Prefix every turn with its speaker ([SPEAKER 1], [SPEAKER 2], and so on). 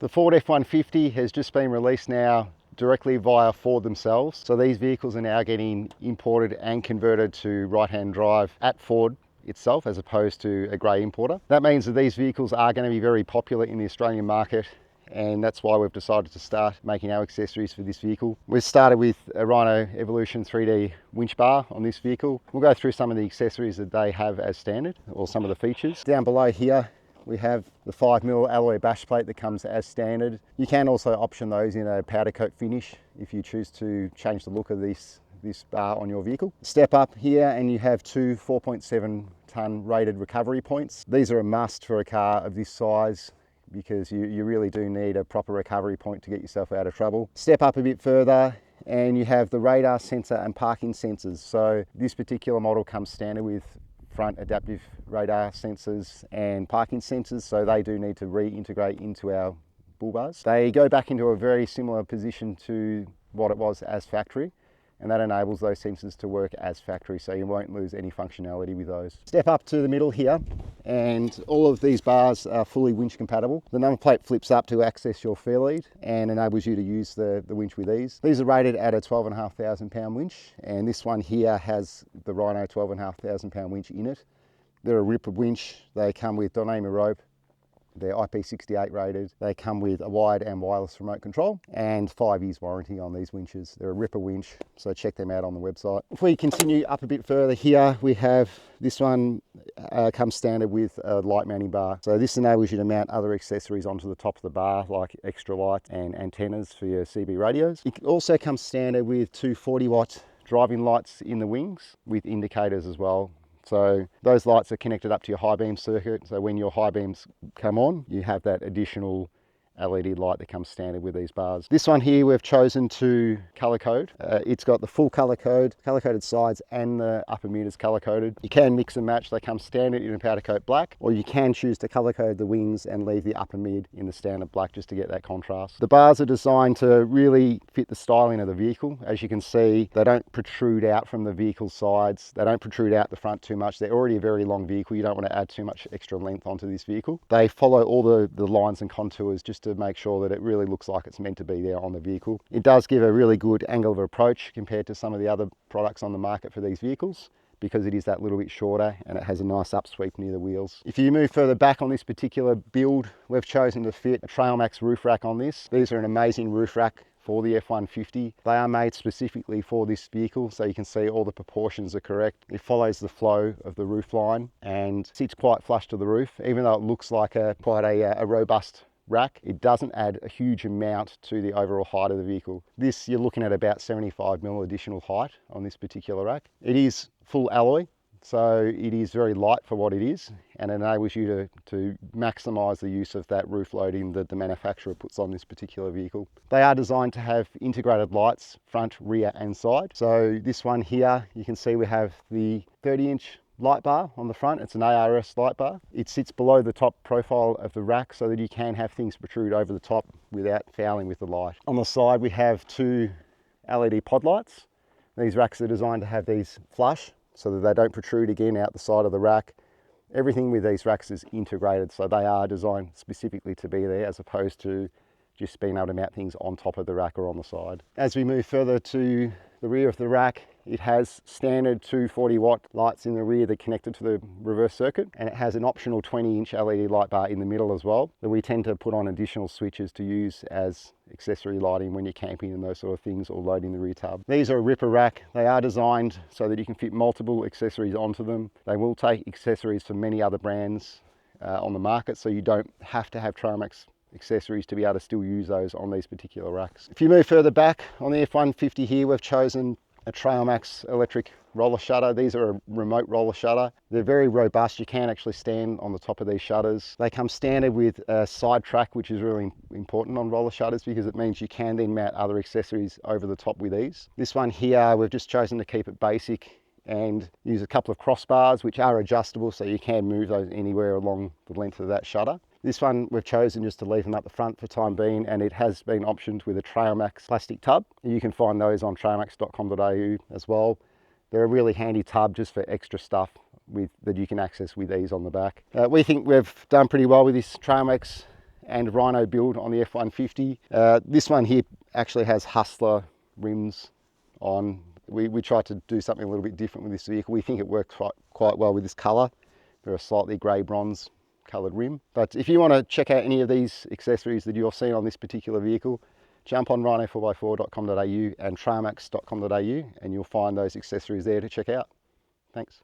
[SPEAKER 1] The Ford F150 has just been released now directly via Ford themselves. So these vehicles are now getting imported and converted to right-hand drive at Ford itself as opposed to a grey importer. That means that these vehicles are going to be very popular in the Australian market, and that's why we've decided to start making our accessories for this vehicle. We've started with a Rhino Evolution 3D winch bar on this vehicle. We'll go through some of the accessories that they have as standard, or some of the features. Down below here we have the 5mm alloy bash plate that comes as standard. You can also option those in a powder coat finish if you choose to change the look of this bar on your vehicle. Step up here and you have two 4.7 tonne rated recovery points. These are a must for a car of this size because you really do need a proper recovery point to get yourself out of trouble. Step up a bit further and you have the radar sensor and parking sensors. So this particular model comes standard with front adaptive radar sensors and parking sensors, so they do need to reintegrate into our bull bars. They go back into a very similar position to what it was as factory, and that enables those sensors to work as factory, so you won't lose any functionality with those. Step up to the middle here, and all of these bars are fully winch compatible. The number plate flips up to access your fair lead and enables you to use the winch with ease. These are rated at a 12,500 pound winch, and this one here has the Rhino 12,500 pound winch in it. They're a ripper winch. They come with Dyneema rope. They're IP68 rated. They come with a wired and wireless remote control and 5 years warranty on these winches. They're a ripper winch, so check them out on the website. If we continue up a bit further here, we have this one comes standard with a light mounting bar. So this enables you to mount other accessories onto the top of the bar, like extra lights and antennas for your CB radios. It also comes standard with two 40-watt driving lights in the wings with indicators as well. So those lights are connected up to your high beam circuit. So when your high beams come on, you have that additional LED light that comes standard with these bars. This one here we've chosen to color code. It's got the full color coded sides and the upper meters color coded. You can mix and match. They come standard in a powder coat black, or you can choose to color code the wings and leave the upper mid in the standard black just to get that contrast. The bars are designed to really fit the styling of the vehicle. As you can see, they don't protrude out from the vehicle sides. They don't protrude out the front too much. They're already a very long vehicle. You don't want to add too much extra length onto this vehicle. They follow all the lines and contours just to make sure that it really looks like it's meant to be there on the vehicle. It does give a really good angle of approach compared to some of the other products on the market for these vehicles, because it is that little bit shorter and it has a nice upsweep near the wheels. If you move further back on this particular build, we've chosen to fit a Trailmax roof rack on this. These are an amazing roof rack for the F150. They are made specifically for this vehicle, so you can see all the proportions are correct. It follows the flow of the roof line and sits quite flush to the roof. Even though it looks like quite a robust rack, it doesn't add a huge amount to the overall height of the vehicle. This, you're looking at about 75mm additional height on this particular rack. It is full alloy, so it is very light for what it is, and enables you to maximize the use of that roof loading that the manufacturer puts on this particular vehicle. They are designed to have integrated lights front, rear and side. So this one here, you can see we have the 30-inch light bar on the front. It's an ARS light bar. It sits below the top profile of the rack so that you can have things protrude over the top without fouling with the light. On the side we have two LED pod lights. These racks are designed to have these flush so that they don't protrude again out the side of the rack. Everything with these racks is integrated, so they are designed specifically to be there as opposed to just being able to mount things on top of the rack or on the side. As we move further to the rear of the rack, it has standard 240-watt lights in the rear that are connected to the reverse circuit, and it has an optional 20-inch LED light bar in the middle as well that we tend to put on additional switches to use as accessory lighting when you're camping and those sort of things, or loading the rear tub. These are a ripper rack. They are designed so that you can fit multiple accessories onto them. They will take accessories from many other brands on the market, so you don't have to have Trailmax accessories to be able to still use those on these particular racks. If you move further back on the F150 here, we've chosen a Trailmax electric roller shutter. These are a remote roller shutter. They're very robust. You can actually stand on the top of these shutters. They come standard with a side track, which is really important on roller shutters because it means you can then mount other accessories over the top with ease. This one here, we've just chosen to keep it basic and use a couple of crossbars which are adjustable, so you can move those anywhere along the length of that shutter. This one we've chosen just to leave them up the front for the time being, and it has been optioned with a Trailmax plastic tub. You can find those on trailmax.com.au as well. They're a really handy tub just for extra stuff that you can access with ease on the back. We think we've done pretty well with this Trailmax and Rhino build on the F150. This one here actually has Hustler rims on. We tried to do something a little bit different with this vehicle. We think it works quite well with this colour. They're a slightly grey bronze coloured rim. But if you want to check out any of these accessories that you're seeing on this particular vehicle, jump on rhino4x4.com.au and tramax.com.au and you'll find those accessories there to check out. Thanks.